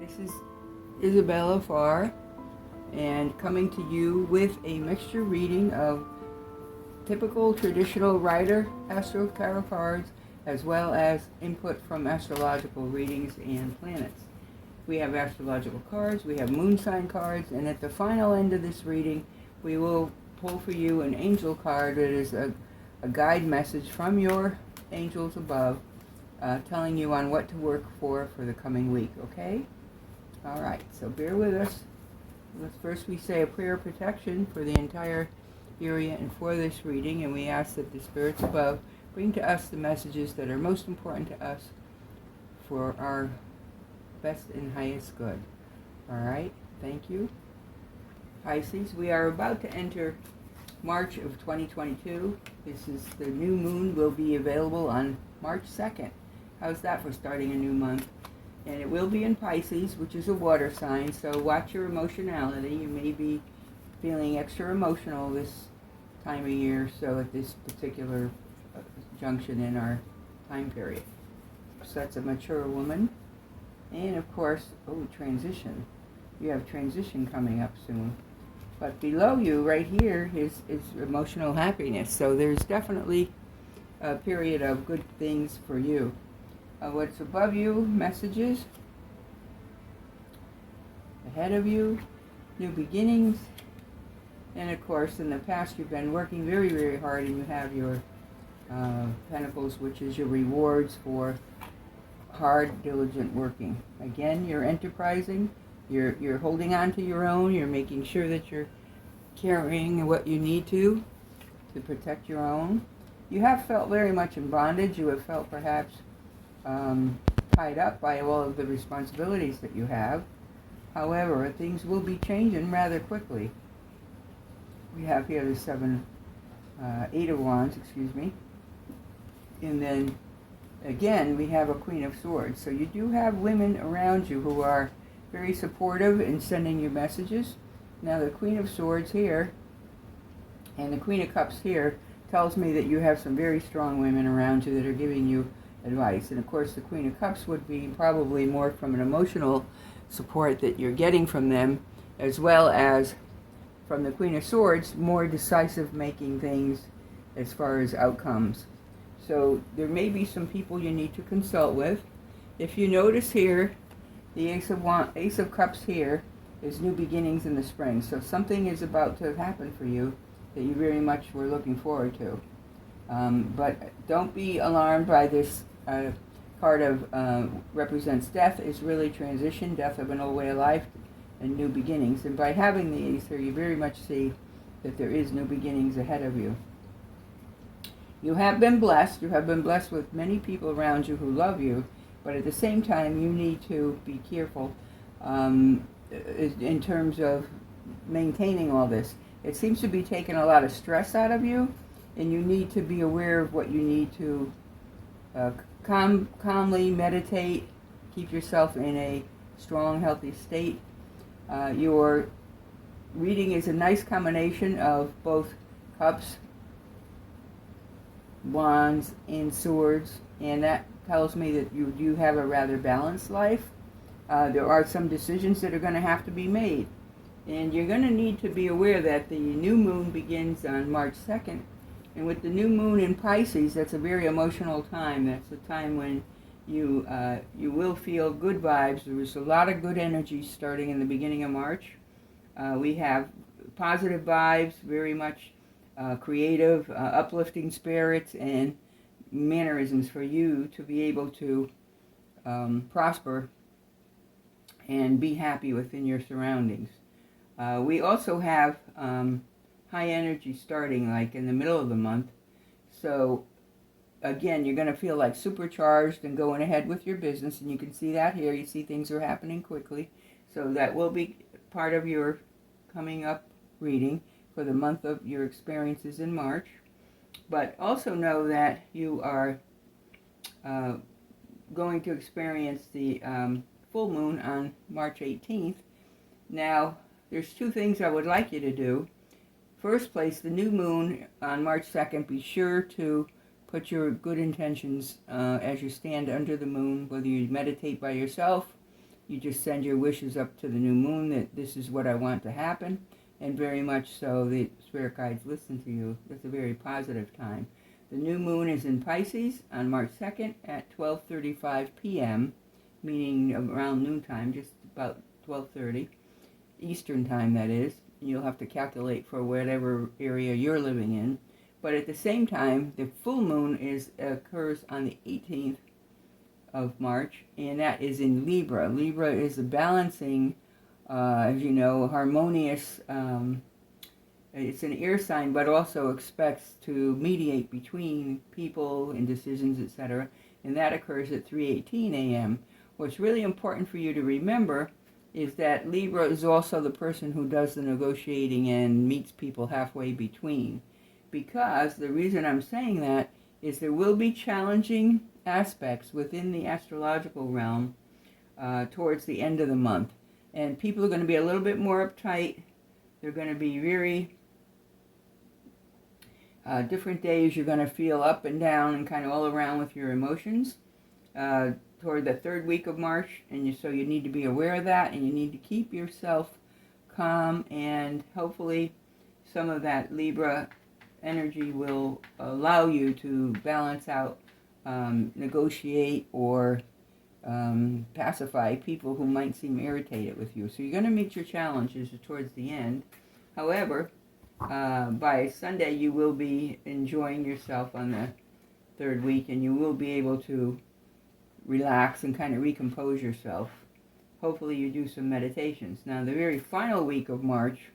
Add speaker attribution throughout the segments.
Speaker 1: This is Isabella Farr, and coming to you with a mixture reading of typical traditional writer AstroTarot cards, as well as input from astrological readings and planets. We have astrological cards, we have moon sign cards, and at the final end of this reading, we will pull for you an angel card that is a guide message from your angels above, telling you on what to work for the coming week, okay? All right, so bear with us. First we say a prayer of protection for the entire area and for this reading, and we ask that the spirits above bring to us the messages that are most important to us for our best and highest good. All right, thank you. Pisces, we are about to enter March of 2022. This is the new moon will be available on March 2nd. How's that for starting a new month? And it will be in Pisces, which is a water sign, so watch your emotionality. You may be feeling extra emotional this time of year, so at this particular junction in our time period. So that's a mature woman. And of course, transition. You have transition coming up soon. But below you, right here, is emotional happiness. So there's definitely a period of good things for you. What's above you, messages. Ahead of you, new beginnings. And of course, in the past, you've been working very, very hard, and you have your Pentacles, which is your rewards for hard, diligent working. Again, you're enterprising. You're holding on to your own. You're making sure that you're carrying what you need to protect your own. You have felt very much in bondage. You have felt perhaps tied up by all of the responsibilities that you have. However, things will be changing rather quickly. We have here the Eight of Wands, and then again we have a Queen of Swords. So you do have women around you who are very supportive in sending you messages. Now the Queen of Swords here and the Queen of Cups here tells me that you have some very strong women around you that are giving you advice. And of course the Queen of Cups would be probably more from an emotional support that you're getting from them, as well as from the Queen of Swords, more decisive making things as far as outcomes. So there may be some people you need to consult with. If you notice here, the Ace of Cups here is new beginnings in the spring. So something is about to happen for you that you very much were looking forward to. But don't be alarmed by this card of represents death. Is really transition, death of an old way of life, and new beginnings. And by having the Ace here, you very much see that there is new beginnings ahead of you. You have been blessed. You have been blessed with many people around you who love you, but at the same time, you need to be careful in terms of maintaining all this. It seems to be taking a lot of stress out of you, and you need to be aware of what you need to calmly meditate, keep yourself in a strong, healthy state. Your reading is a nice combination of both cups, wands, and swords, and that tells me that you do have a rather balanced life. There are some decisions that are going to have to be made, and you're going to need to be aware that the new moon begins on March 2nd, and with the new moon in Pisces, that's a very emotional time. That's a time when you will feel good vibes. There's a lot of good energy starting in the beginning of March. We have positive vibes, very much creative, uplifting spirits, and mannerisms for you to be able to prosper and be happy within your surroundings. We also have high energy starting like in the middle of the month. So again, you're going to feel like supercharged and going ahead with your business, and you can see that here. You see things are happening quickly. So that will be part of your coming up reading for the month of your experiences in March. But also know that you are going to experience the full moon on March 18th. Now, there's two things I would like you to do. First place, the new moon on March 2nd, be sure to put your good intentions as you stand under the moon, whether you meditate by yourself You just send your wishes up to the new moon that this is what I want to happen, and very much so the spirit guides listen to you. It's a very positive time. The new moon is in Pisces on March 2nd at 12:35 p.m., meaning around noontime, just about 12:30 Eastern time, that is. You'll have to calculate for whatever area you're living in. But at the same time, the full moon occurs on the 18th of March, and that is in Libra. Libra is a balancing, as you know, harmonious, it's an air sign, but also expects to mediate between people and decisions, etc. And that occurs at 3:18 a.m. What's really important for you to remember is that Libra is also the person who does the negotiating and meets people halfway between. Because the reason I'm saying that is there will be challenging aspects within the astrological realm towards the end of the month. And people are going to be a little bit more uptight. They're going to be very different days. You're going to feel up and down and kind of all around with your emotions toward the third week of March. And so you need to be aware of that, and you need to keep yourself calm, and hopefully some of that Libra energy will allow you to balance out, negotiate, or pacify people who might seem irritated with you. So you're going to meet your challenges towards the end. However, by Sunday you will be enjoying yourself on the third week, and you will be able to relax and kind of recompose yourself. Hopefully you do some meditations. Now the very final week of March,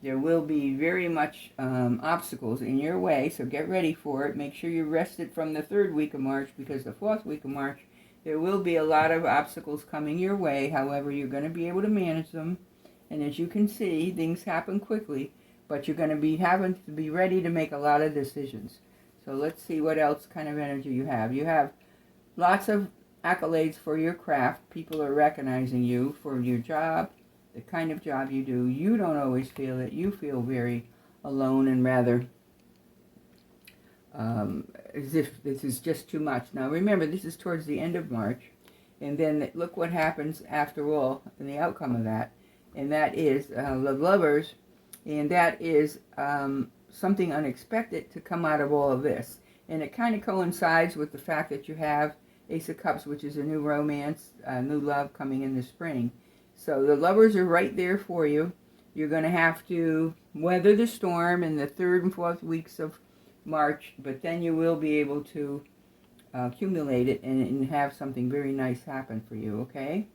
Speaker 1: there will be very much obstacles in your way, so get ready for it. Make sure you're rested from the third week of March, because the fourth week of March, there will be a lot of obstacles coming your way. However, you're going to be able to manage them. And as you can see, things happen quickly, but you're going to be having to be ready to make a lot of decisions. So let's see what else kind of energy you have. You have lots of accolades for your craft. People are recognizing you for your job, the kind of job you do. You don't always feel it. You feel very alone and rather as if this is just too much. Now remember, this is towards the end of March, and then look what happens after all in the outcome of that, and that is the Lovers, and that is something unexpected to come out of all of this. And it kind of coincides with the fact that you have Ace of Cups, which is a new romance, new love coming in the spring. So the Lovers are right there for you. You're going to have to weather the storm in the third and fourth weeks of March, but then you will be able to accumulate it and have something very nice happen for you, okay?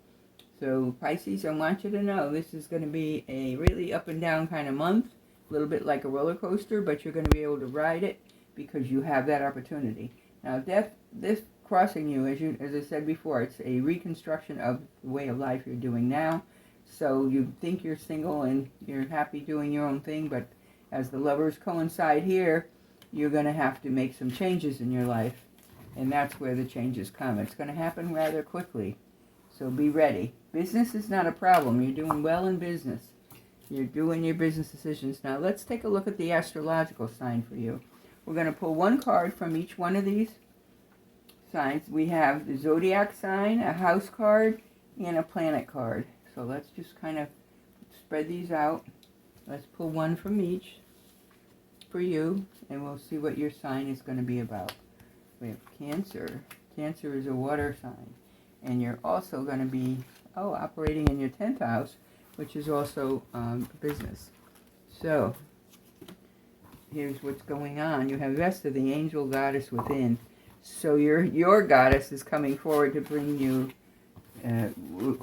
Speaker 1: So Pisces, I want you to know this is going to be a really up and down kind of month, a little bit like a roller coaster, but you're going to be able to ride it because you have that opportunity. Now, this crossing you, as I said before, it's a reconstruction of the way of life you're doing now. So you think you're single and you're happy doing your own thing, but as the Lovers coincide here, you're going to have to make some changes in your life, and that's where the changes come. It's going to happen rather quickly, so be ready. Business is not a problem. You're doing well in business. You're doing your business decisions. Now let's take a look at the astrological sign for you. We're going to pull one card from each one of these signs. We have the zodiac sign, a house card, and a planet card. So let's just kind of spread these out. Let's pull one from each for you, and we'll see what your sign is going to be about. We have Cancer. Cancer is a water sign, and you're also going to be operating in your 10th house, which is also business. So here's what's going on. You have Vespes, the angel goddess within. So your goddess is coming forward to bring you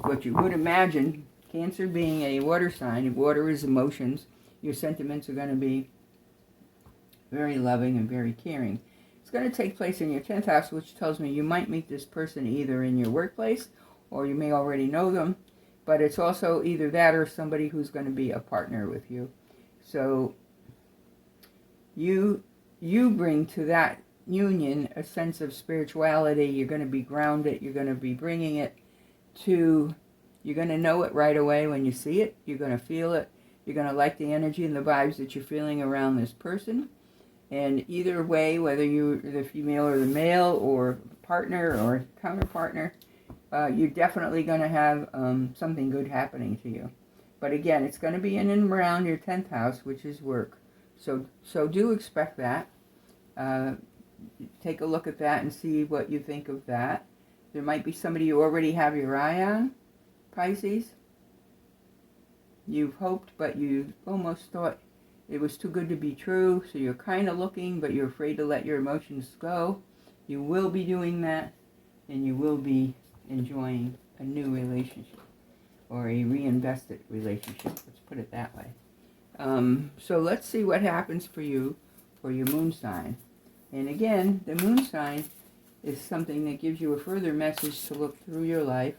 Speaker 1: what you would imagine. Cancer being a water sign, water is emotions. Your sentiments are going to be very loving and very caring. It's going to take place in your 10th house, which tells me you might meet this person either in your workplace, or you may already know them, but it's also either that or somebody who's going to be a partner with you. So you bring to that union a sense of spirituality. You're going to be grounded. You're going to be bringing it to, you're going to know it right away when you see it. You're going to feel it. You're going to like the energy and the vibes that you're feeling around this person. And either way, whether you're the female or the male or partner or counterpartner, you're definitely going to have something good happening to you. But again, it's going to be in and around your 10th house, which is work. So do expect that. Take a look at that and see what you think of that. There might be somebody you already have your eye on, Pisces. You've hoped, but you almost thought it was too good to be true, so you're kind of looking, but you're afraid to let your emotions go. You will be doing that, and you will be enjoying a new relationship, or a reinvested relationship. Let's put it that way. So let's see what happens for you for your moon sign. And again, the moon sign is something that gives you a further message to look through your life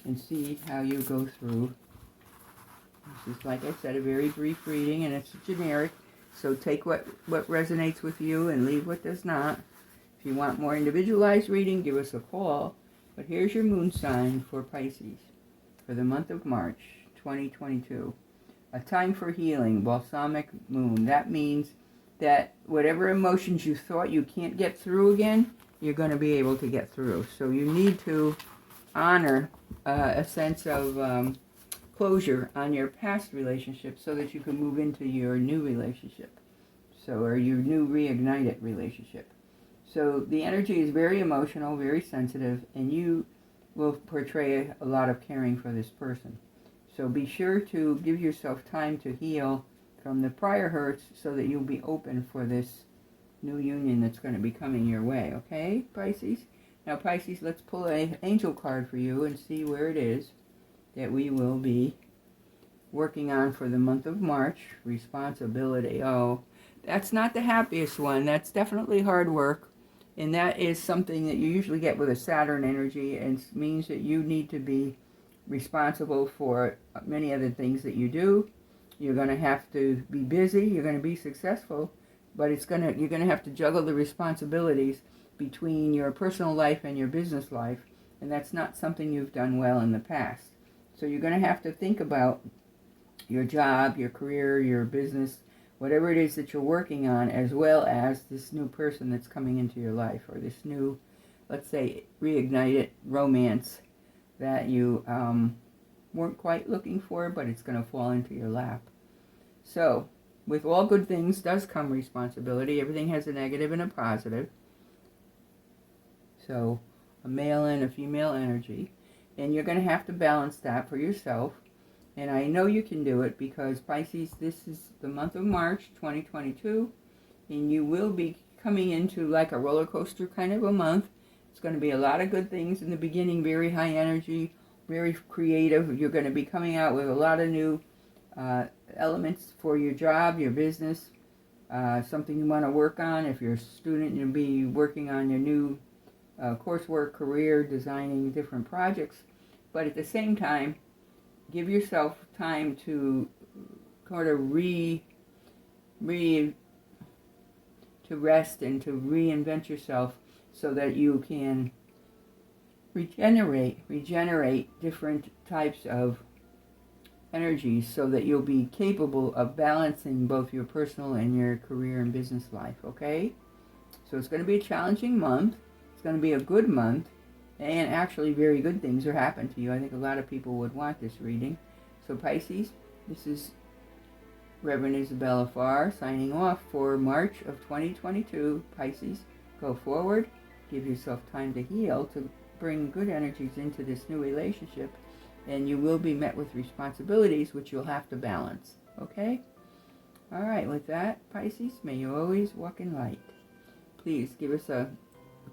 Speaker 1: and see how you go through. This is, like I said, a very brief reading, and it's generic. So take what resonates with you and leave what does not. If you want more individualized reading, give us a call. But here's your moon sign for Pisces for the month of March 2022. A time for healing, balsamic moon. That means that whatever emotions you thought you can't get through again, you're going to be able to get through. So you need to honor a sense of closure on your past relationship so that you can move into your new relationship. Or your new reignited relationship. So the energy is very emotional, very sensitive, and you will portray a lot of caring for this person. So be sure to give yourself time to heal from the prior hurts so that you'll be open for this new union that's going to be coming your way. Okay, Pisces? Now, Pisces, let's pull an angel card for you and see where it is that we will be working on for the month of March. Responsibility. Oh, that's not the happiest one. That's definitely hard work. And that is something that you usually get with a Saturn energy, and it means that you need to be responsible for many other things that you do. You're going to have to be busy. You're going to be successful, but you're going to have to juggle the responsibilities between your personal life and your business life, and that's not something you've done well in the past. So you're going to have to think about your job, your career, your business, whatever it is that you're working on, as well as this new person that's coming into your life, or this new, let's say, reignited romance that you weren't quite looking for, but it's going to fall into your lap. So, with all good things does come responsibility. Everything has a negative and a positive. So, a male and a female energy. And you're going to have to balance that for yourself. And I know you can do it because, Pisces, this is the month of March 2022, and you will be coming into like a roller coaster kind of a month. It's going to be a lot of good things in the beginning, very high energy, very creative. You're going to be coming out with a lot of new elements for your job, your business, something you want to work on. If you're a student, you'll be working on your new coursework, career, designing different projects. But at the same time, give yourself time to kind of to rest and to reinvent yourself so that you can regenerate different types of energies so that you'll be capable of balancing both your personal and your career and business life, okay? So it's going to be a challenging month. It's going to be a good month. And actually, very good things are happening to you. I think a lot of people would want this reading. So, Pisces, this is Reverend Isabella Farr signing off for March of 2022. Pisces, go forward. Give yourself time to heal, to bring good energies into this new relationship. And you will be met with responsibilities, which you'll have to balance. Okay? All right, with that, Pisces, may you always walk in light. Please give us a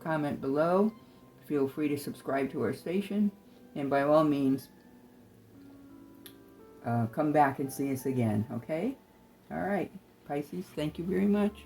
Speaker 1: comment below. Feel free to subscribe to our station, and by all means, come back and see us again, okay? All right, Pisces, thank you very much.